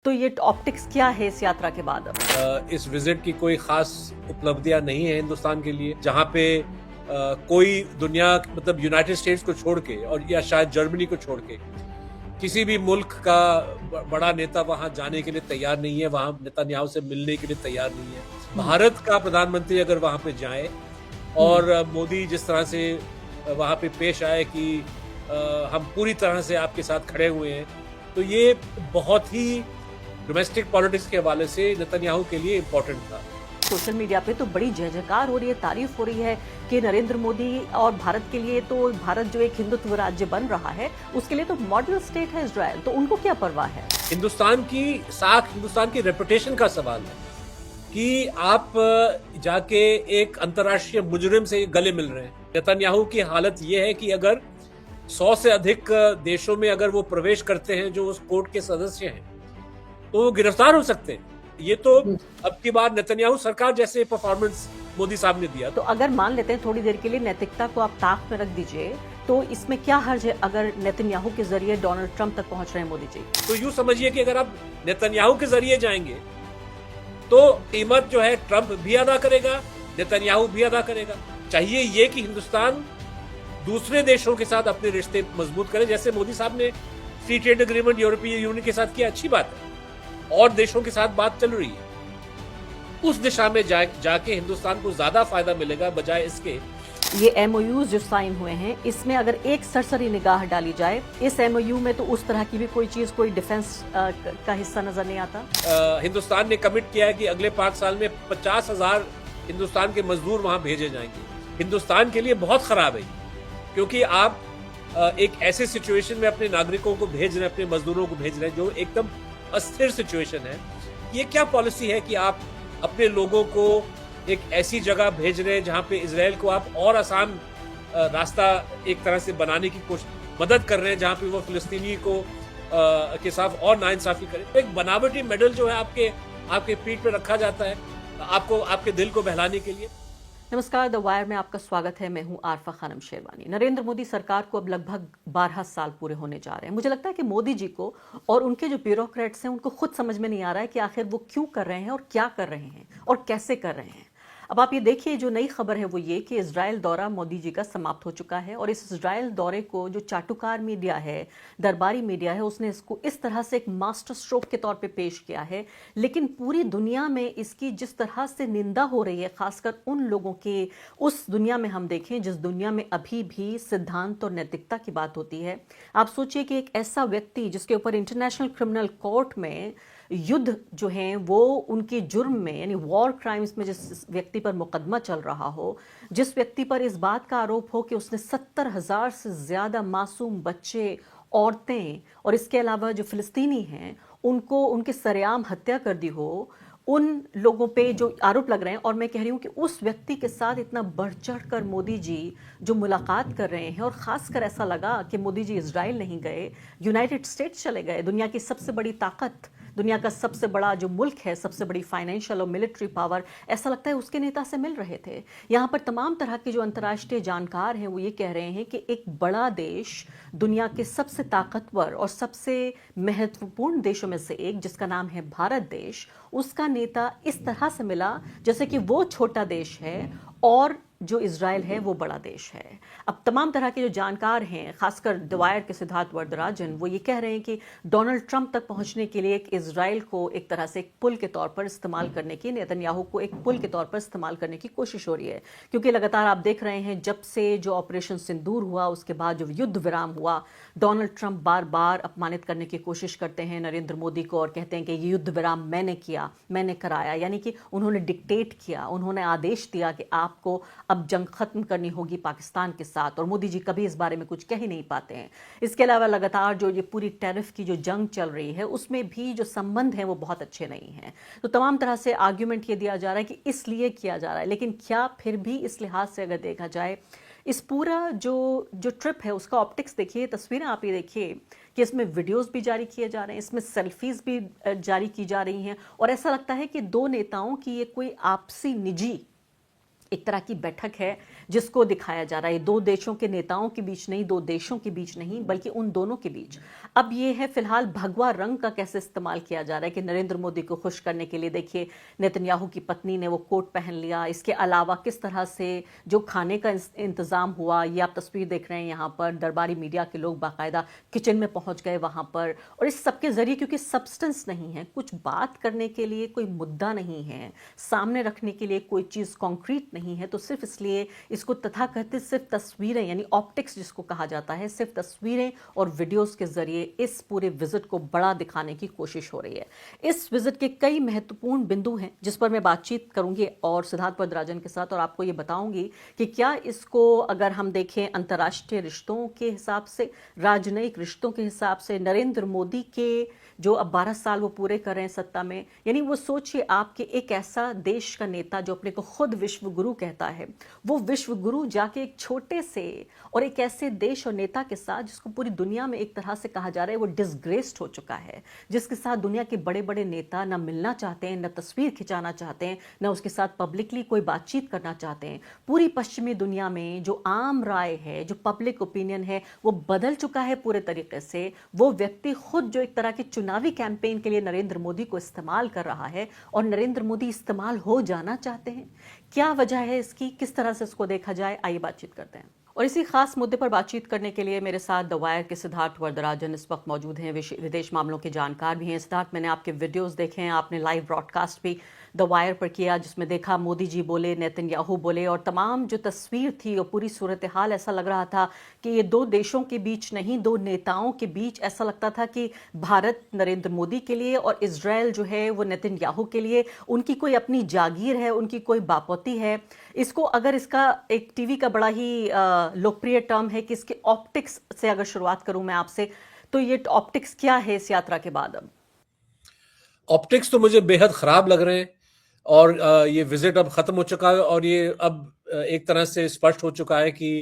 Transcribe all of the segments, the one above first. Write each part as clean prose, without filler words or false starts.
तो ये ऑप्टिक्स क्या है इस यात्रा के बाद अब? इस विजिट की कोई खास उपलब्धियां नहीं है हिंदुस्तान के लिए, जहां पे कोई दुनिया मतलब यूनाइटेड स्टेट्स को छोड़ के और या शायद जर्मनी को छोड़ के किसी भी मुल्क का बड़ा नेता वहां जाने के लिए तैयार नहीं है, वहां नेतन्याहू से मिलने के लिए तैयार नहीं है। भारत का प्रधानमंत्री अगर वहां पे जाए और मोदी जिस तरह से वहां पे पेश आए कि हम पूरी तरह से आपके साथ खड़े हुए हैं, तो ये बहुत ही डोमेस्टिक पॉलिटिक्स के हवाले से नेतन्याहू के लिए इम्पोर्टेंट था। सोशल मीडिया पे तो बड़ी जय जयकार हो रही है, तारीफ हो रही है कि नरेंद्र मोदी और भारत के लिए तो भारत जो एक हिंदुत्व राज्य बन रहा है उसके लिए तो मॉडल स्टेट है इजराइल, तो उनको क्या परवाह है? हिंदुस्तान की साख, हिंदुस्तान की रेपुटेशन का सवाल है कि आप जाके एक अंतर्राष्ट्रीय मुजरिम से गले मिल रहे हैं। नेतन्याहू की हालत ये है कि अगर 100 से अधिक देशों में अगर वो प्रवेश करते हैं जो उस कोर्ट के सदस्य हैं, तो वो गिरफ्तार हो सकते हैं। ये तो अब की बार नेतन्याहू सरकार जैसे परफॉर्मेंस मोदी साहब ने दिया। तो अगर मान लेते हैं थोड़ी देर के लिए नैतिकता को आप ताक में रख दीजिए, तो इसमें क्या हर्ज है अगर नेतन्याहू के जरिए डोनाल्ड ट्रंप तक पहुंच रहे हैं मोदी जी? तो यूं समझिए कि अगर आप नेतन्याहू के जरिए जाएंगे तो कीमत जो है ट्रंप भी अदा करेगा, नेतन्याहू भी अदा करेगा। चाहिए ये कि हिंदुस्तान दूसरे देशों के साथ अपने रिश्ते मजबूत करे, जैसे मोदी साहब ने फ्री ट्रेड एग्रीमेंट यूरोपीय यूनियन के साथ किया, अच्छी बात है, और देशों के साथ बात चल रही है। उस दिशा में जाके हिंदुस्तान को ज्यादा फायदा मिलेगा बजाय इसके। ये एमओयूज जो साइन हुए हैं, इसमें अगर एक सरसरी निगाह डाली जाए, इस एमओयू में तो उस तरह की भी कोई चीज, कोई डिफेंस का हिस्सा नजर नहीं आता। हिंदुस्तान ने कमिट किया है कि अगले 5 साल में 50,000 हिंदुस्तान के मजदूर वहां भेजे जाएंगे। हिंदुस्तान के लिए बहुत खराब है, क्योंकि आप एक ऐसे सिचुएशन में अपने नागरिकों को भेज रहे हैं, अपने मजदूरों को भेज रहे हैं जो एकदम अस्थिर सिचुएशन है। ये क्या पॉलिसी है कि आप अपने लोगों को एक ऐसी जगह भेज रहे हैं जहां पे इजराइल को आप और आसान रास्ता एक तरह से बनाने की कोशिश मदद कर रहे हैं, जहां पे वो फिलिस्तीनी को के साथ और नाइंसाफी करें। तो एक बनावटी मेडल जो है आपके पीठ पे रखा जाता है आपको, आपके दिल को बहलाने के लिए। नमस्कार, द वायर में आपका स्वागत है। मैं हूं आरफा खानम शेरवानी। नरेंद्र मोदी सरकार को अब लगभग 12 साल पूरे होने जा रहे हैं। मुझे लगता है कि मोदी जी को और उनके जो ब्यूरोक्रेट्स हैं उनको खुद समझ में नहीं आ रहा है कि आखिर वो क्यों कर रहे हैं और क्या कर रहे हैं और कैसे कर रहे हैं। अब आप ये देखिए, जो नई खबर है वो ये कि इजराइल दौरा मोदी जी का समाप्त हो चुका है और इस इजराइल दौरे को जो चाटुकार मीडिया है, दरबारी मीडिया है, उसने इसको इस तरह से एक मास्टर स्ट्रोक के तौर पे पेश किया है। लेकिन पूरी दुनिया में इसकी जिस तरह से निंदा हो रही है, खासकर उन लोगों के, उस दुनिया में हम देखें जिस दुनिया में अभी भी सिद्धांत और नैतिकता की बात होती है। आप सोचिए कि एक ऐसा व्यक्ति जिसके ऊपर इंटरनेशनल क्रिमिनल कोर्ट में युद्ध जो हैं वो उनके जुर्म में, यानी वॉर क्राइम्स में जिस व्यक्ति पर मुकदमा चल रहा हो, जिस व्यक्ति पर इस बात का आरोप हो कि उसने 70,000 से ज़्यादा मासूम बच्चे, औरतें और इसके अलावा जो फिलिस्तीनी हैं उनको उनके सरेआम हत्या कर दी हो, उन लोगों पे जो आरोप लग रहे हैं। और मैं कह रही हूँ कि उस व्यक्ति के साथ इतना बढ़ चढ़ कर मोदी जी जो मुलाकात कर रहे हैं, और ख़ासकर ऐसा लगा कि मोदी जी इजराइल नहीं गए, यूनाइटेड स्टेट्स चले गए, दुनिया की सबसे बड़ी ताकत, दुनिया का सबसे बड़ा जो मुल्क है, सबसे बड़ी फाइनेंशियल और मिलिट्री पावर, ऐसा लगता है उसके नेता से मिल रहे थे। यहाँ पर तमाम तरह के जो अंतर्राष्ट्रीय जानकार हैं वो ये कह रहे हैं कि एक बड़ा देश, दुनिया के सबसे ताकतवर और सबसे महत्वपूर्ण देशों में से एक, जिसका नाम है भारत देश, उसका नेता इस तरह से मिला जैसे कि वो छोटा देश है और जो इजराइल है वो बड़ा देश है। अब तमाम तरह के जो जानकार हैं, खासकर द वायर के सिद्धार्थ वरदराजन, वो ये कह रहे हैं कि डोनाल्ड ट्रंप तक पहुंचने के लिए इजराइल को एक तरह से एक पुल के तौर पर इस्तेमाल करने की, नेतन्याहू को एक पुल के तौर पर इस्तेमाल करने की कोशिश हो रही है। क्योंकि लगातार आप देख रहे हैं, जब से जो ऑपरेशन सिंदूर हुआ, उसके बाद जो युद्ध विराम हुआ, डोनाल्ड ट्रंप बार बार अपमानित करने की कोशिश करते हैं नरेंद्र मोदी को और कहते हैं कि ये युद्ध विराम मैंने किया, मैंने कराया, यानी कि उन्होंने डिक्टेट किया, उन्होंने आदेश दिया कि आपको अब जंग खत्म करनी होगी पाकिस्तान के साथ। और मोदी जी कभी इस बारे में कुछ कह ही नहीं पाते हैं। इसके अलावा लगातार जो ये पूरी टैरिफ की जो जंग चल रही है उसमें भी जो संबंध हैं वो बहुत अच्छे नहीं हैं। तो तमाम तरह से आर्ग्यूमेंट ये दिया जा रहा है कि इसलिए किया जा रहा है। लेकिन क्या फिर भी इस लिहाज से अगर देखा जाए, इस पूरा जो ट्रिप है उसका ऑप्टिक्स देखिए, तस्वीरें आप ये देखिए कि इसमें वीडियोस भी जारी किए जा रहे हैं, इसमें सेल्फीज भी जारी की जा रही हैं, और ऐसा लगता है कि दो नेताओं की ये कोई आपसी निजी एक तरह की बैठक है जिसको दिखाया जा रहा है, दो देशों के नेताओं के बीच नहीं, दो देशों के बीच नहीं, बल्कि उन दोनों के बीच। अब ये है फिलहाल भगवा रंग का कैसे इस्तेमाल किया जा रहा है कि नरेंद्र मोदी को खुश करने के लिए देखिए नेतन्याहू की पत्नी ने वो कोट पहन लिया। इसके अलावा किस तरह से जो खाने का इंतजाम हुआ, ये आप तस्वीर देख रहे हैं यहाँ पर, दरबारी मीडिया के लोग बाकायदा किचन में पहुंच गए वहां पर, और इस सबके जरिए क्योंकि सब्सटेंस नहीं है, कुछ बात करने के लिए कोई मुद्दा नहीं है, सामने रखने के लिए कोई चीज कॉन्क्रीट नहीं है, तो सिर्फ इसलिए इसको तथाकथित सिर्फ तस्वीरें यानी ऑप्टिक्स जिसको कहा जाता है, सिर्फ तस्वीरें और वीडियोस के जरिए इस पूरे विजिट को बड़ा दिखाने की कोशिश हो रही है। इस विजिट के कई महत्वपूर्ण बिंदु हैं जिस पर मैं बातचीत करूंगी और सिद्धार्थ वरदराजन के साथ, और आपको ये बताऊंगी कि क्या इसको अगर हम देखें अंतर्राष्ट्रीय रिश्तों के हिसाब से, राजनयिक रिश्तों के हिसाब से, नरेंद्र मोदी के जो अब 12 साल वो पूरे कर रहे हैं सत्ता में, यानी वो सोचिए आपके एक ऐसा देश का नेता जो अपने को खुद विश्व गुरु कहता है, वो विश्व गुरु जाके एक छोटे से और एक ऐसे देश और नेता के साथ जिसको पूरी दुनिया में एक तरह से कहा जा रहा है वो डिसग्रेस्ड हो चुका है, जिसके साथ दुनिया के बड़े बड़े नेता ना मिलना चाहते हैं, ना तस्वीर खिंचाना चाहते हैं, ना उसके साथ पब्लिकली कोई बातचीत करना चाहते हैं। पूरी पश्चिमी दुनिया में जो आम राय है, जो पब्लिक ओपिनियन है, वो बदल चुका है पूरे तरीके से। वो व्यक्ति खुद जो एक तरह के चुनावी कैंपेन के लिए नरेंद्र मोदी को इस्तेमाल कर रहा है, और नरेंद्र मोदी इस्तेमाल हो जाना चाहते हैं। क्या वजह है इसकी, किस तरह से इसको देखा जाए, आइए बातचीत करते हैं। और इसी खास मुद्दे पर बातचीत करने के लिए मेरे साथ द वायर के सिद्धार्थ वरदराजन इस वक्त मौजूद हैं, विदेश मामलों के जानकार भी हैं। सिद्धार्थ, मैंने आपके वीडियोस देखे हैं, आपने लाइव ब्रॉडकास्ट भी द वायर पर किया जिसमें देखा मोदी जी बोले, नेतन्याहू बोले, और तमाम जो तस्वीर थी और पूरी सूरत हाल ऐसा लग रहा था कि ये दो देशों के बीच नहीं, दो नेताओं के बीच। ऐसा लगता था कि भारत नरेंद्र मोदी के लिए और इजराइल जो है वो नेतन्याहू के लिए, उनकी कोई अपनी जागीर है, उनकी कोई बापौती है। इसको अगर इसका एक टीवी का बड़ा ही लोकप्रिय टर्म है कि इसके ऑप्टिक्स से अगर शुरुआत करूं मैं आपसे, तो ये ऑप्टिक्स क्या है इस यात्रा के बाद? अब ऑप्टिक्स तो मुझे बेहद खराब लग रहे हैं, और ये विजिट अब खत्म हो चुका है, और ये अब एक तरह से स्पष्ट हो चुका है कि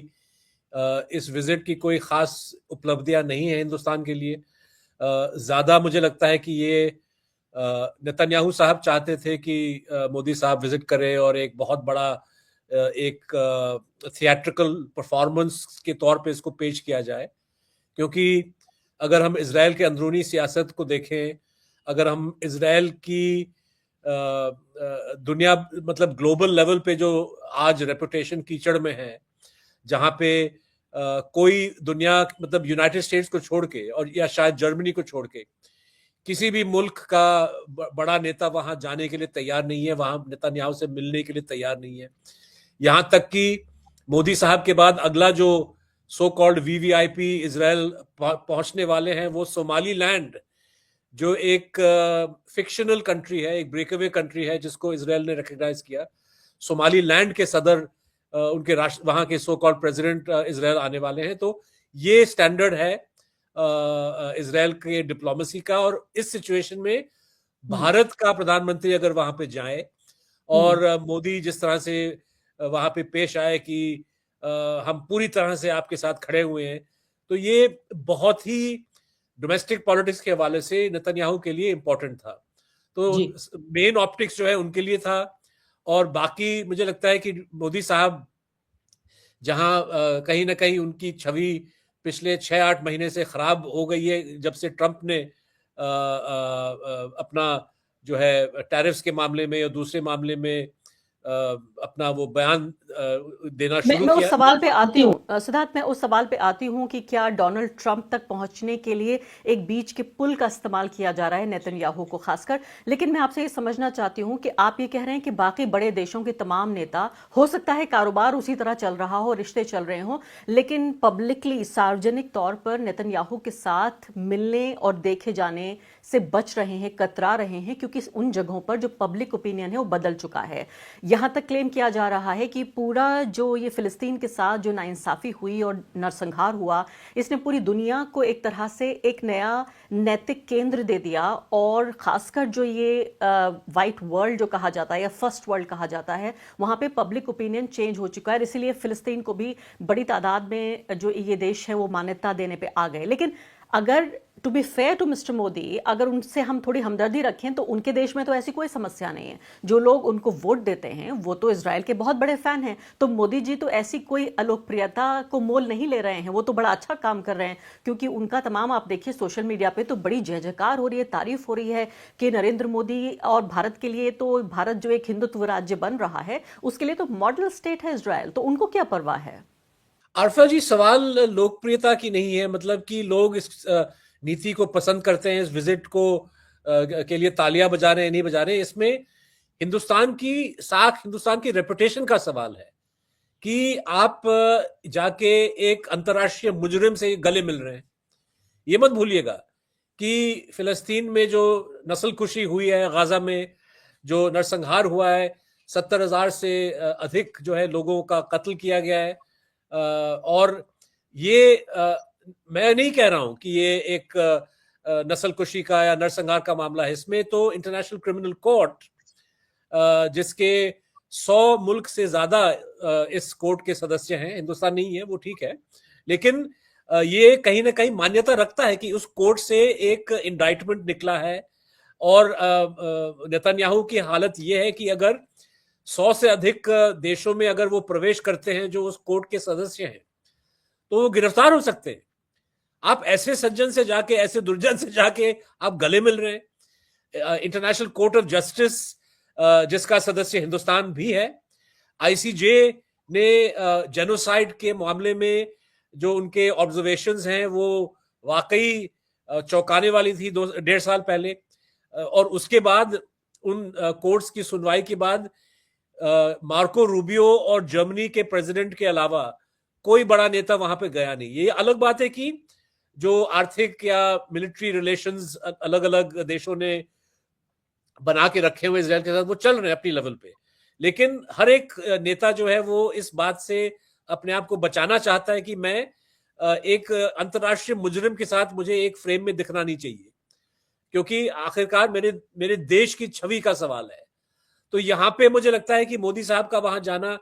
इस विजिट की कोई खास उपलब्धियां नहीं है हिंदुस्तान के लिए। ज्यादा मुझे लगता है कि ये नेतन्याहू साहब चाहते थे कि मोदी साहब विजिट करें और एक बहुत बड़ा एक थिएट्रिकल परफॉर्मेंस के तौर पे इसको पेश किया जाए, क्योंकि अगर हम इजराइल के अंदरूनी सियासत को देखें, अगर हम इजराइल की दुनिया मतलब ग्लोबल लेवल पे जो आज रेपुटेशन कीचड़ में है, जहां पे कोई दुनिया मतलब यूनाइटेड स्टेट्स को छोड़ के और या शायद जर्मनी को छोड़ के किसी भी मुल्क का बड़ा नेता वहां जाने के लिए तैयार नहीं है, वहां नेतन्याहू से मिलने के लिए तैयार नहीं है। यहां तक कि मोदी साहब के बाद अगला जो सो कॉल्ड वीवीआईपी इजराइल पहुंचने वाले हैं वो सोमालीलैंड, जो एक फिक्शनल कंट्री है, एक ब्रेकअवे कंट्री है जिसको इजराइल ने रिकॉग्नाइज किया। सोमालीलैंड के सदर उनके राष्ट्र वहां के सो कॉल्ड प्रेसिडेंट इजराइल आने वाले हैं। तो ये स्टैंडर्ड है इजराइल के डिप्लोमेसी का, और इस सिचुएशन में भारत का प्रधानमंत्री अगर वहां पे जाए और मोदी जिस तरह से वहां पे पेश आए कि हम पूरी तरह से आपके साथ खड़े हुए हैं, तो ये बहुत ही डोमेस्टिक पॉलिटिक्स के हवाले से नेतन्याहू के लिए इंपॉर्टेंट था। तो मेन ऑप्टिक्स जो है उनके लिए था, और बाकी मुझे लगता है कि मोदी साहब जहां कहीं ना कहीं उनकी छवि पिछले 6-8 महीने से खराब हो गई है, जब से ट्रंप ने अपना जो है टैरिफ्स के मामले में या दूसरे मामले में अपना वो बयान देना शुरू किया। मैं उस सवाल पे आती हूँ सिद्धार्थ, मैं उस सवाल पे आती हूँ कि क्या डोनाल्ड ट्रंप तक पहुंचने के लिए एक बीच के पुल का इस्तेमाल किया जा रहा है नेतन्याहू को खासकर। लेकिन मैं आपसे ये समझना चाहती हूँ कि आप ये कह रहे हैं कि बाकी बड़े देशों के तमाम नेता, हो सकता है कारोबार उसी तरह चल रहा हो, रिश्ते चल रहे हों, लेकिन पब्लिकली सार्वजनिक तौर पर नेतन्याहू के साथ मिलने और देखे जाने से बच रहे हैं, कतरा रहे हैं, क्योंकि उन जगहों पर जो पब्लिक ओपिनियन है वो बदल चुका है। यहां तक क्लेम किया जा रहा है कि पूरा जो ये फिलिस्तीन के साथ जो नाइंसाफी हुई और नरसंहार हुआ, इसने पूरी दुनिया को एक तरह से एक नया नैतिक केंद्र दे दिया, और खासकर जो ये वाइट वर्ल्ड जो कहा जाता है या फर्स्ट वर्ल्ड कहा जाता है, वहां पे पब्लिक ओपिनियन चेंज हो चुका है। इसीलिए फिलिस्तीन को भी बड़ी तादाद में जो ये देश है वो मान्यता देने पे आ गए। लेकिन अगर to be fair to mister Modi, अगर उनसे हम थोड़ी हमदर्दी रखें तो उनके देश में तो ऐसी कोई समस्या नहीं है। जो लोग उनको वोट देते हैं वो तो इजराइल के बहुत बड़े फैन हैं, तो मोदी जी तो ऐसी कोई अलोकप्रियता को मोल नहीं ले रहे हैं, वो तो बड़ा अच्छा काम कर रहे हैं। क्योंकि उनका तमाम, आप देखिए सोशल मीडिया पे तो बड़ी जय जयकार हो रही है, तारीफ हो रही है कि नरेंद्र मोदी और भारत के लिए तो, भारत जो एक हिंदुत्व राज्य बन रहा है उसके लिए तो मॉडल स्टेट है इजराइल, तो उनको क्या परवाह है। आरफा जी, सवाल लोकप्रियता की नहीं है, मतलब कि लोग इस नीति को पसंद करते हैं, इस विजिट को के लिए तालियां बजा रहे हैं नहीं बजा रहे हैं। इसमें हिंदुस्तान की साख, हिंदुस्तान की रेपुटेशन का सवाल है कि आप जाके एक अंतर्राष्ट्रीय मुजरिम से गले मिल रहे हैं। ये मत भूलिएगा कि फिलिस्तीन में जो नस्लकुशी हुई है, गाजा में जो नरसंहार हुआ है, 70,000 से अधिक जो है लोगों का कत्ल किया गया है। और ये मैं नहीं कह रहा हूं कि ये एक नस्लकुशी का या नरसंहार का मामला है। इसमें तो इंटरनेशनल क्रिमिनल कोर्ट, जिसके 100 मुल्क से ज्यादा इस कोर्ट के सदस्य हैं, हिंदुस्तान नहीं है वो ठीक है, लेकिन ये कहीं ना कहीं मान्यता रखता है कि उस कोर्ट से एक इंडाइटमेंट निकला है। और नेतन्याहू की हालत ये है कि अगर 100 से अधिक देशों में अगर वो प्रवेश करते हैं जो उस कोर्ट के सदस्य हैं, तो वो गिरफ्तार हो सकते हैं। आप ऐसे सज्जन से जाके, ऐसे दुर्जन से जाके आप गले मिल रहे हैं। इंटरनेशनल कोर्ट ऑफ जस्टिस, जिसका सदस्य हिंदुस्तान भी है, आईसीजे ने जेनोसाइड के मामले में जो उनके ऑब्जर्वेशंस हैं वो वाकई चौंकाने वाली थी 1.5 साल पहले। और उसके बाद उन कोर्ट्स की सुनवाई के बाद मार्को रूबियो और जर्मनी के प्रेसिडेंट के अलावा कोई बड़ा नेता वहां पे गया नहीं। ये अलग बात है कि जो आर्थिक या मिलिट्री रिलेशंस अलग अलग देशों ने बना के रखे हुए इजराइल के साथ, वो चल रहे हैं अपनी लेवल पे, लेकिन हर एक नेता जो है वो इस बात से अपने आप को बचाना चाहता है कि मैं एक अंतर्राष्ट्रीय मुजरिम के साथ मुझे एक फ्रेम में दिखना नहीं चाहिए, क्योंकि आखिरकार मेरे देश की छवि का सवाल है। तो यहाँ पे मुझे लगता है कि मोदी साहब का वहां जाना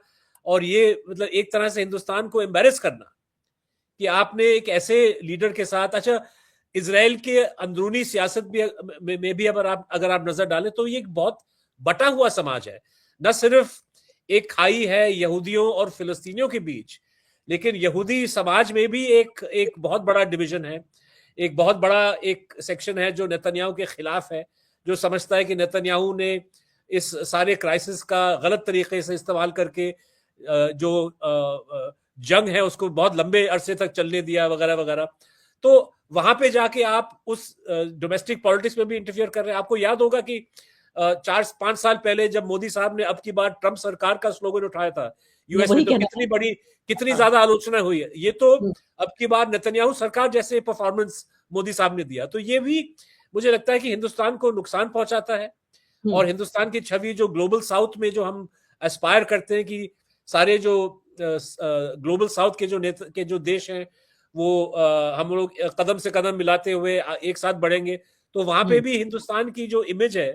और ये मतलब एक तरह से हिंदुस्तान को एम्बेरस करना कि आपने एक ऐसे लीडर के साथ, अच्छा इजराइल के अंदरूनी सियासत भी में भी अगर आप नजर डालें तो ये एक बहुत बटा हुआ समाज है। न सिर्फ एक खाई है यहूदियों और फिलिस्तीनियों के बीच, लेकिन यहूदी समाज में भी एक बहुत बड़ा डिवीजन है। एक बहुत बड़ा एक सेक्शन है जो नेतन्याहू के खिलाफ है, जो समझता है कि नेतन्याहू ने इस सारे क्राइसिस का गलत तरीके से इस्तेमाल करके जो जंग है उसको बहुत लंबे अरसे तक चलने दिया वगैरह वगैरह। तो वहां पे जाके आप उस डोमेस्टिक पॉलिटिक्स में भी इंटरफियर कर रहे हैं। आपको याद होगा कि 4-5 साल पहले जब मोदी साहब ने अब की बार ट्रंप सरकार का स्लोगन उठाया था, यूएस में तो कितनी ज्यादा आलोचना हुई है। ये तो अब की बार नेतन्याहू सरकार जैसे परफॉर्मेंस मोदी साहब ने दिया, तो ये भी मुझे लगता है कि हिंदुस्तान को नुकसान पहुंचाता है। और हिंदुस्तान की छवि जो ग्लोबल साउथ में जो हम एस्पायर करते हैं कि सारे जो ग्लोबल साउथ के जो देश हैं वो हम लोग कदम से कदम मिलाते हुए एक साथ बढ़ेंगे, तो वहां पे भी हिंदुस्तान की जो इमेज है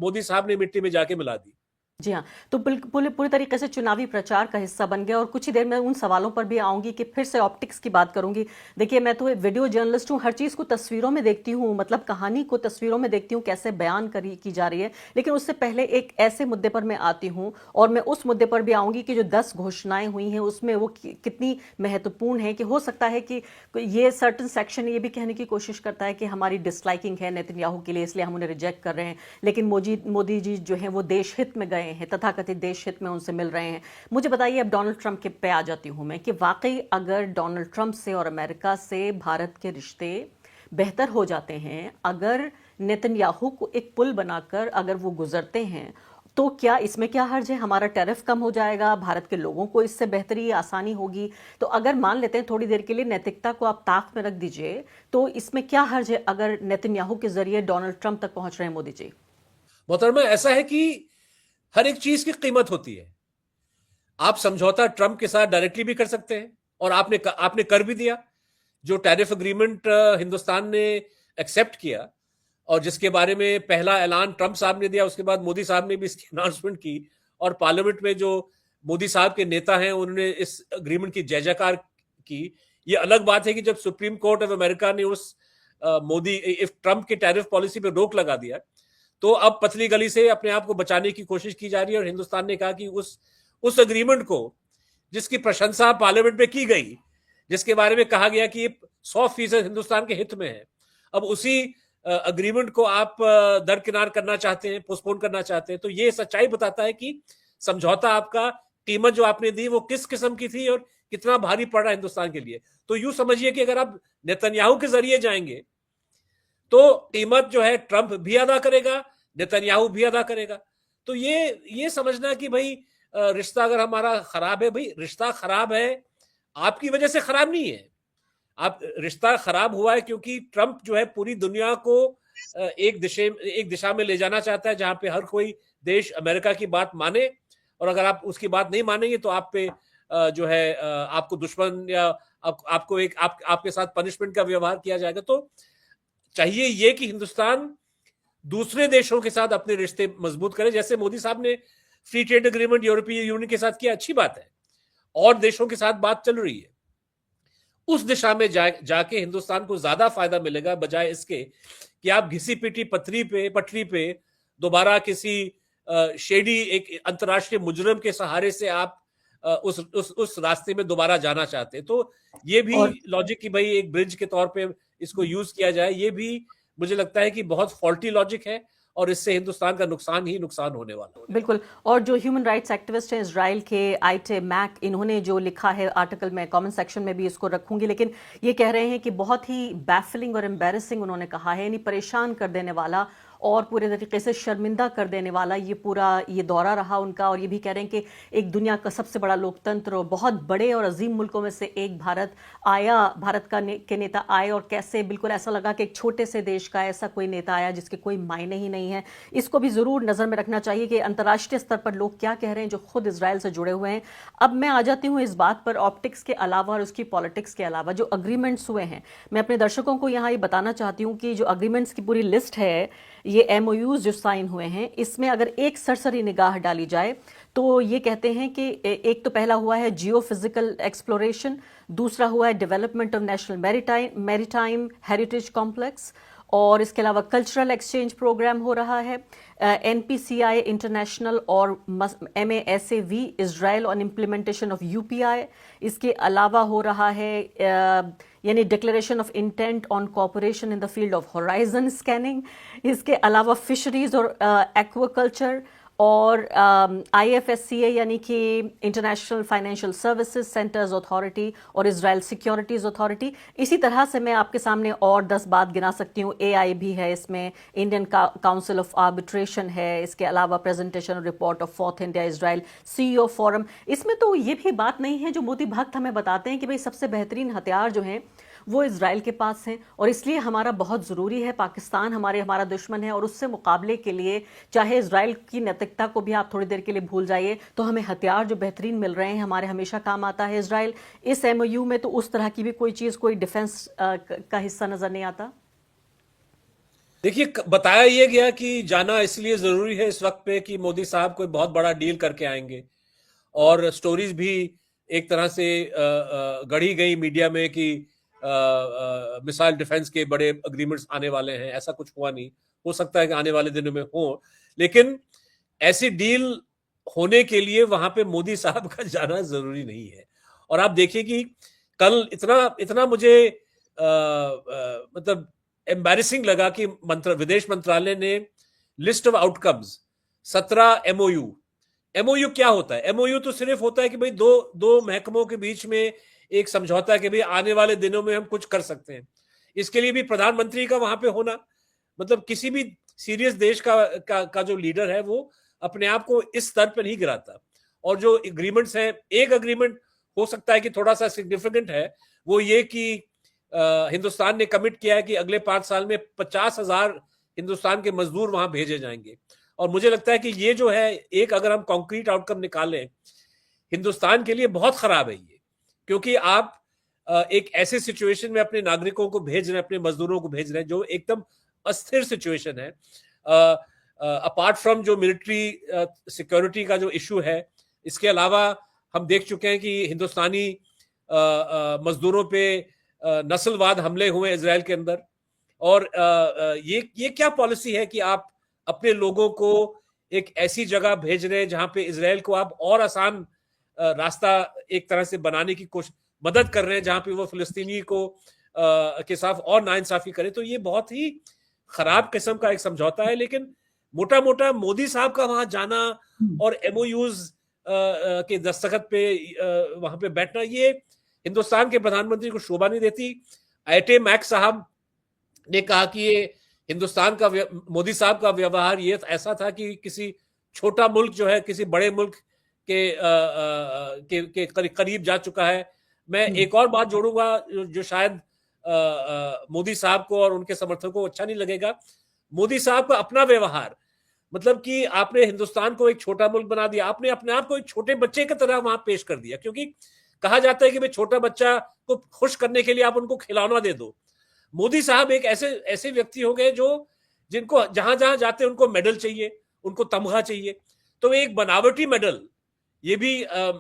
मोदी साहब ने मिट्टी में जाके मिला दी। जी हाँ, तो पूरी तरीके से चुनावी प्रचार का हिस्सा बन गया। और कुछ ही देर में उन सवालों पर भी आऊंगी कि फिर से ऑप्टिक्स की बात करूंगी। देखिए, मैं तो वीडियो जर्नलिस्ट हूँ, हर चीज़ को तस्वीरों में देखती हूँ, मतलब कहानी को तस्वीरों में देखती हूँ कैसे बयान की जा रही है। लेकिन उससे पहले एक ऐसे मुद्दे पर मैं आती हूँ और मैं उस मुद्दे पर भी आऊंगी कि जो 10 घोषणाएं हुई हैं उसमें वो कितनी महत्वपूर्ण है। कि हो सकता है कि ये सर्टन सेक्शन ये भी कहने की कोशिश करता है कि हमारी डिसलाइकिंग है नेतन्याहू के लिए, इसलिए हम उन्हें रिजेक्ट कर रहे हैं। लेकिन मोदी जी जो है वो देश हित में गए हैं, तथाकथित देश हित में उनसे मिल रहे हैं। मुझे बताइए, अब डोनाल्ड ट्रंप के पे आ जाती हूं मैं, कि वाकई अगर डोनाल्ड ट्रंप से और अमेरिका से भारत के रिश्ते बेहतर हो जाते हैं, अगर नेतन्याहू को एक पुल बनाकर अगर वो गुजरते हैं, तो क्या इसमें क्या हर्ज है? हमारा टैरिफ कम हो जाएगा, भारत के लोगों को इससे बेहतरी आसानी होगी। तो अगर मान लेते हैं थोड़ी देर के लिए नैतिकता को आप ताक में रख दीजिए, तो इसमें क्या हर्ज है अगर नेतन्याहू के जरिए डोनाल्ड ट्रंप तक पहुंच रहे हैं मोदी जी? मोहतरमा, ऐसा है कि हर एक चीज की कीमत होती है। आप समझौता ट्रंप के साथ डायरेक्टली भी कर सकते हैं और आपने कर भी दिया। जो टैरिफ एग्रीमेंट हिंदुस्तान ने एक्सेप्ट किया और जिसके बारे में पहला ऐलान ट्रंप साहब ने दिया, उसके बाद मोदी साहब ने भी इसकी अनाउंसमेंट की और पार्लियामेंट में जो मोदी साहब के नेता हैं उन्होंने इस एग्रीमेंट की जय जयकार की। ये अलग बात है कि जब सुप्रीम कोर्ट ऑफ अमेरिका ने उस मोदी इफ ट्रंप के टैरिफ पॉलिसी पे रोक लगा दिया, तो अब पतली गली से अपने आप को बचाने की कोशिश की जा रही है। और हिंदुस्तान ने कहा कि उस अग्रीमेंट को, जिसकी प्रशंसा पार्लियामेंट में की गई, जिसके बारे में कहा गया कि ये 100% हिंदुस्तान के हित में है, अब उसी अग्रीमेंट को आप दरकिनार करना चाहते हैं, पोस्टपोन करना चाहते हैं। तो ये सच्चाई बताता है कि समझौता आपका, कीमत जो आपने दी वो किस किस्म की थी और कितना भारी पड़ रहा है हिंदुस्तान के लिए। तो यूं समझिए कि अगर आप नेतन्याहू के जरिए जाएंगे तो कीमत जो है ट्रंप भी अदा करेगा, नेतन्याहू भी अदा करेगा। तो ये समझना कि भाई रिश्ता अगर हमारा खराब है, भाई रिश्ता खराब है आपकी वजह से खराब नहीं है। आप रिश्ता खराब हुआ है क्योंकि ट्रंप जो है पूरी दुनिया को एक दिशा में ले जाना चाहता है जहां पे हर कोई देश अमेरिका की बात माने, और अगर आप उसकी बात नहीं मानेंगे तो आप पे जो है आपको दुश्मन या आपको आपके साथ पनिशमेंट का व्यवहार किया जाएगा। तो चाहिए ये कि हिंदुस्तान दूसरे देशों के साथ अपने रिश्ते मजबूत करे, जैसे मोदी साहब ने फ्री ट्रेड एग्रीमेंट यूरोपीय यूनियन के साथ किया, अच्छी बात है, और देशों के साथ बात चल रही है। उस दिशा में जाके हिंदुस्तान को ज्यादा फायदा मिलेगा, बजाय इसके कि आप घिसी पिटी पटरी पे दोबारा किसी शेडी एक अंतर्राष्ट्रीय मुजरिम के सहारे से आप उस रास्ते में दोबारा जाना चाहते हैं। तो ये भी लॉजिक कि भाई एक ब्रिज के तौर पे इसको यूज किया जाए, ये भी मुझे लगता है कि बहुत फॉल्टी लॉजिक है, और इससे हिंदुस्तान का नुकसान ही नुकसान होने वाला है। बिल्कुल। और जो ह्यूमन राइट्स एक्टिविस्ट हैं इजराइल के, आइटे मैक, इन्होंने जो लिखा है आर्टिकल, में कमेंट सेक्शन में भी इसको रखूंगी, लेकिन ये कह रहे हैं कि बहुत ही बैफलिंग और एम्बैरेसिंग उन्होंने कहा है, यानी परेशान कर देने वाला और पूरे तरीके से शर्मिंदा कर देने वाला ये दौरा रहा उनका। और ये भी कह रहे हैं कि एक दुनिया का सबसे बड़ा लोकतंत्र और बहुत बड़े और अजीम मुल्कों में से एक भारत के नेता आए, और कैसे बिल्कुल ऐसा लगा कि एक छोटे से देश का ऐसा कोई नेता आया जिसके कोई मायने ही नहीं है। इसको भी जरूर नजर में रखना चाहिए कि अंतर्राष्ट्रीय स्तर पर लोग क्या कह रहे हैं जो खुद इजराइल से जुड़े हुए हैं। अब मैं आ जाती हूँ इस बात पर, ऑप्टिक्स के अलावा और उसकी पॉलिटिक्स के अलावा जो अग्रीमेंट्स हुए हैं, मैं अपने दर्शकों को यहाँ ये बताना चाहती हूँ कि जो अग्रीमेंट्स की पूरी लिस्ट है, ये एमओयूज जो साइन हुए हैं, इसमें अगर एक सरसरी निगाह डाली जाए तो ये कहते हैं कि एक तो पहला हुआ है जियो फिजिकल एक्सप्लोरेशन, दूसरा हुआ है development of national maritime heritage complex, और इसके अलावा कल्चरल एक्सचेंज प्रोग्राम हो रहा है, एनपीसीआई इंटरनेशनल और MASAV Israel on implementation of UPI। इसके अलावा हो रहा है यानी declaration of intent on cooperation in the field of horizon scanning. इसके अलावा फिशरीज और एक्वाकल्चर, और IFSCA यानी कि international financial services centres authority, और इजराइल सिक्योरिटीज अथॉरिटी। इसी तरह से मैं आपके सामने और 10 बात गिना सकती हूँ। AI भी है इसमें, इंडियन काउंसिल ऑफ आर्बिट्रेशन है, इसके अलावा presentation report of 4th India Israel CEO forum. इसमें तो ये भी बात नहीं है जो मोदी भक्त हमें बताते हैं कि भाई सबसे बेहतरीन हथियार जो हैं वो इजराइल के पास हैं, और इसलिए हमारा बहुत ज़रूरी है, पाकिस्तान हमारा दुश्मन है, और उससे मुकाबले के लिए चाहे इजराइल की नैतिकता को भी आप थोड़ी देर के लिए भूल जाइए, तो हमें हथियार जो बेहतरीन मिल रहे हैं हमारे हमेशा काम आता है इजराइल। इस MOU में तो उस तरह की भी कोई चीज़, कोई डिफेंस का हिस्सा नज़र नहीं आता। देखिए, बताया यह गया कि जाना इसलिए जरूरी है इस वक्त पे कि मोदी साहब कोई बहुत बड़ा डील करके आएंगे, और स्टोरीज भी एक तरह से गढ़ी गई मीडिया में कि मिसाइल डिफेंस के बड़े अग्रीमेंट्स आने वाले हैं। ऐसा कुछ हुआ नहीं, हो सकता है कि आने वाले दिनों में हो, लेकिन ऐसी डील होने के लिए वहां पे मोदी साहब का जाना जरूरी नहीं है। और आप देखिए कि कल इतना मुझे मतलब एम्बैरेसिंग लगा कि विदेश मंत्रालय ने लिस्ट ऑफ आउटकम्स 17 MOU क्या होता है? MOU तो सिर्फ होता है कि भाई दो महकमों के बीच में एक समझौता कि भाई आने वाले दिनों में हम कुछ कर सकते हैं। इसके लिए भी प्रधानमंत्री का वहां पे होना, मतलब किसी भी सीरियस देश का जो लीडर है वो अपने आप को इस स्तर पर नहीं गिराता। और जो एग्रीमेंट्स हैं, एक एग्रीमेंट हो सकता है कि थोड़ा सा सिग्निफिकेंट है, वो ये कि हिंदुस्तान ने कमिट किया है कि अगले 5 साल में 50,000 हिंदुस्तान के मजदूर वहां भेजे जाएंगे। और मुझे लगता है कि ये जो है, एक अगर हम कॉन्क्रीट आउटकम निकालें, हिंदुस्तान के लिए बहुत खराब है ये, क्योंकि आप एक ऐसे सिचुएशन में अपने नागरिकों को भेज रहे हैं, अपने मजदूरों को भेज रहे हैं जो एकदम अस्थिर सिचुएशन है। अपार्ट फ्रॉम जो मिलिट्री सिक्योरिटी का जो इशू है, इसके अलावा हम देख चुके हैं कि हिंदुस्तानी मजदूरों पे नस्लवाद हमले हुए इजराइल के अंदर। और ये क्या पॉलिसी है कि आप अपने लोगों को एक ऐसी जगह भेज रहे हैं जहां पे इजराइल को आप और आसान रास्ता एक तरह से बनाने की कोशिश मदद कर रहे हैं, जहां पे वो फिलिस्तीनी को के साथ और नाइंसाफी करे। तो ये बहुत ही खराब किस्म का एक समझौता है। लेकिन मोटा मोटा मोदी साहब का वहां जाना और एमओयूज के दस्तखत पे वहां पे बैठना, ये हिंदुस्तान के प्रधानमंत्री को शोभा नहीं देती। आईटे मैक साहब ने कहा कि ये हिंदुस्तान का मोदी साहब का व्यवहार ये ऐसा था कि किसी छोटा मुल्क जो है किसी बड़े मुल्क के करीब जा चुका है। मैं एक और बात जोड़ूंगा जो शायद मोदी साहब को और उनके समर्थकों को अच्छा नहीं लगेगा। मोदी साहब का अपना व्यवहार, मतलब कि आपने हिंदुस्तान को एक छोटा मुल्क बना दिया, आपने अपने आप को एक छोटे बच्चे की तरह वहां पेश कर दिया। क्योंकि कहा जाता है कि भाई छोटा बच्चा को खुश करने के लिए आप उनको खिलौना दे दो। मोदी साहब एक ऐसे व्यक्ति हो गए जो जिनको जहां जहां जाते हैं उनको मेडल चाहिए, उनको तमगा चाहिए। तो एक बनावटी मेडल, ये भी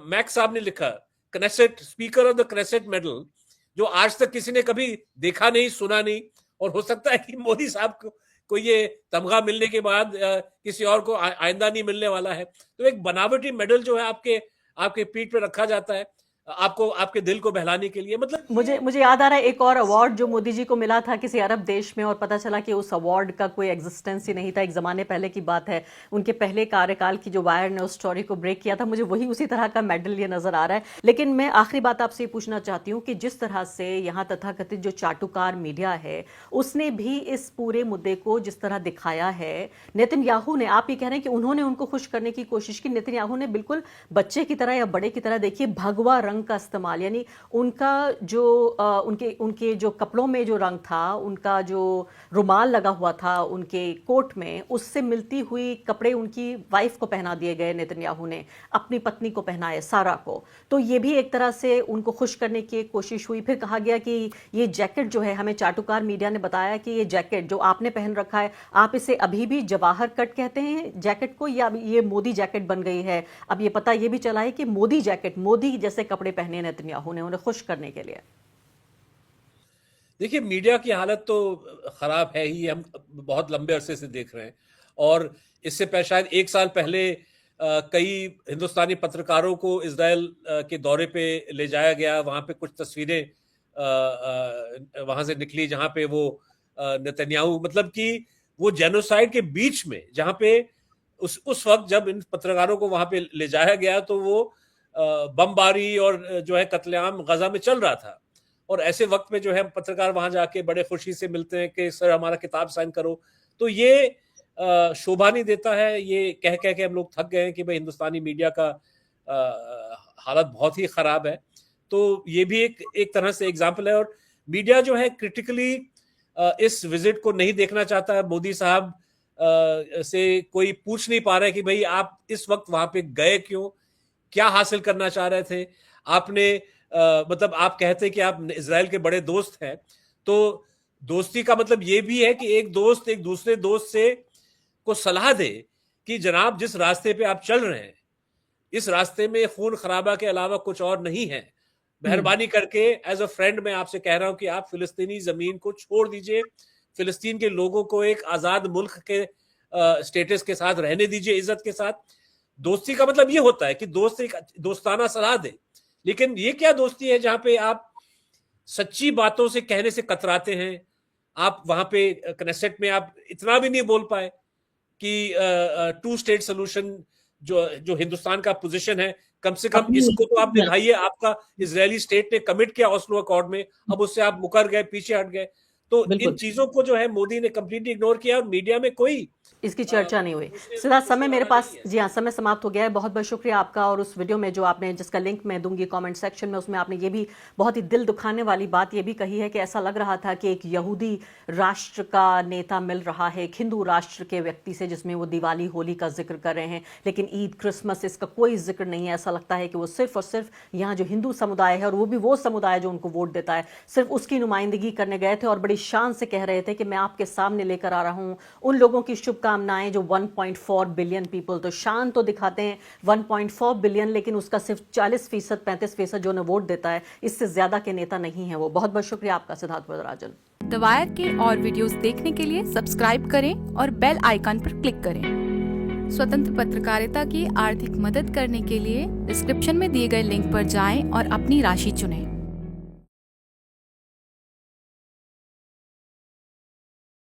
मैक्स साहब ने लिखा, Knesset speaker of the Knesset medal, जो आज तक किसी ने कभी देखा नहीं सुना नहीं। और हो सकता है कि मोदी साहब को ये तमगा मिलने के बाद किसी और को आइंदा नहीं मिलने वाला है। तो एक बनावटी मेडल जो है आपके पीठ पे रखा जाता है आपको आपके दिल को बहलाने के लिए। मतलब मुझे याद आ रहा है एक और अवार्ड जो मोदी जी को मिला था किसी अरब देश में, और पता चला कि उस अवार्ड का कोई एग्जिस्टेंस ही नहीं था। एक जमाने पहले की बात है, उनके पहले कार्यकाल की जो वायर ने उस स्टोरी को ब्रेक किया था। मुझे वही उसी तरह का मेडल ये नजर आ रहा है। लेकिन मैं आखिरी बात आपसे ये पूछना चाहती हूँ कि जिस तरह से यहाँ तथाकथित जो चाटुकार मीडिया है उसने भी इस पूरे मुद्दे को जिस तरह दिखाया है, नेतन्याहू ने, आप ये कह रहे हैं कि उन्होंने उनको खुश करने की कोशिश की। नेतन्याहू ने बिल्कुल बच्चे की तरह या बड़े की तरह, देखिए, भगवा रंग का इस्तेमाल, यानी उनका जो उनके जो कपड़ों में जो रंग था, उनका जो रुमाल लगा हुआ था उनके कोट में, उससे मिलती हुई कपड़े उनकी वाइफ को पहना दिए गए। नेतन्याहू ने अपनी पत्नी को पहनाए, सारा को। तो ये भी एक तरह से उनको खुश करने की कोशिश हुई। फिर कहा गया कि ये जैकेट जो है, हमें चाटुकार मीडिया ने बताया कि ये जैकेट जो आपने पहन रखा है, आप इसे अभी भी जवाहर कट कहते हैं जैकेट को, या ये मोदी जैकेट बन गई है? अब ये पता ये भी चला है कि मोदी जैकेट, मोदी जैसे कपड़े पहने नेतन्याहू ने उन्हें खुश करने के लिए। देखिए, मीडिया की हालत तो खराब है ही, हम बहुत लंबे अरसे से देख रहे हैं। और इससे शायद एक साल पहले कई हिंदुस्तानी पत्रकारों को इजराइल के दौरे पे ले जाया गया। वहां पे कुछ तस्वीरें वहां से निकली जहां पे वो नेतन्याहू, मतलब कि वो जेनोसाइड के बीच में, जहां पे उस वक्त जब इन पत्रकारों को वहां पे ले जाया गया तो वो बमबारी और जो है कत्लेआम गजा में चल रहा था। और ऐसे वक्त में जो है पत्रकार वहां जाके बड़े खुशी से मिलते हैं कि सर हमारा किताब साइन करो। तो ये शोभा नहीं देता है। ये कह कह के हम लोग थक गए हैं कि भाई हिंदुस्तानी मीडिया का हालत बहुत ही खराब है। तो ये भी एक तरह से एग्जाम्पल है। और मीडिया जो है क्रिटिकली इस विजिट को नहीं देखना चाहता है। मोदी साहब से कोई पूछ नहीं पा रहा है कि भाई आप इस वक्त वहां पे गए क्यों, क्या हासिल करना चाह रहे थे आपने। मतलब आप कहते कि आप इजराइल के बड़े दोस्त हैं, तो दोस्ती का मतलब ये भी है कि एक दोस्त एक दूसरे दोस्त से को सलाह दे कि जनाब जिस रास्ते पे आप चल रहे हैं, इस रास्ते में खून खराबा के अलावा कुछ और नहीं है। मेहरबानी करके एज अ फ्रेंड मैं आपसे कह रहा हूं कि आप फिलिस्तीनी जमीन को छोड़ दीजिए, फिलिस्तीन के लोगों को एक आजाद मुल्क के स्टेटस के साथ रहने दीजिए, इज्जत के साथ। दोस्ती का मतलब ये होता है कि दोस्त एक दोस्ताना सलाह दे। लेकिन ये क्या दोस्ती है जहां पे आप सच्ची बातों से कहने से कतराते हैं। आप वहां पे कनेसेट में आप इतना भी नहीं बोल पाए कि 2 स्टेट सोल्यूशन जो हिंदुस्तान का पोजीशन है, कम से कम इसको तो आप निभाइए। आपका इजरायली स्टेट ने कमिट किया ओस्लो अकॉर्ड में, अब उससे आप मुकर गए, पीछे हट गए। तो इन चीजों को जो है मोदी ने कंप्लीटली इग्नोर किया और मीडिया में कोई इसकी चर्चा नहीं हुई। सिद्धार्थ, समय मेरे पास, जी हाँ, समय समाप्त हो गया है। बहुत बहुत शुक्रिया आपका। और उस वीडियो में जो आपने, जिसका लिंक मैं दूंगी कमेंट सेक्शन में, उसमें आपने ये भी बहुत ही दिल दुखाने वाली बात ये भी कही है कि ऐसा लग रहा था कि एक यहूदी राष्ट्र का नेता मिल रहा है एक हिंदू राष्ट्र के व्यक्ति से, जिसमें वो दिवाली होली का जिक्र कर रहे हैं, लेकिन ईद क्रिसमस इसका कोई जिक्र नहीं है। ऐसा लगता है कि वो सिर्फ और सिर्फ यहाँ जो हिंदू समुदाय है, और वो भी वो समुदाय जो उनको वोट देता है, सिर्फ उसकी नुमाइंदगी करने गए थे और बड़ी शान से कह रहे थे कि मैं आपके सामने लेकर आ रहा हूँ उन लोगों की शुभ शुभकामनाएं। जो 1.4 बिलियन पीपल, तो शान तो दिखाते हैं 1.4 बिलियन, लेकिन उसका सिर्फ 40%, 35% जो उन्हें वोट देता है, इससे ज्यादा के नेता नहीं है वो। बहुत बहुत शुक्रिया आपका सिद्धार्थ वरदराजन। द वायर के और वीडियोस देखने के लिए सब्सक्राइब करें और बेल आइकन पर क्लिक करें। स्वतंत्र पत्रकारिता की आर्थिक मदद करने के लिए डिस्क्रिप्शन में दिए गए लिंक पर जाएं और अपनी राशि चुनें।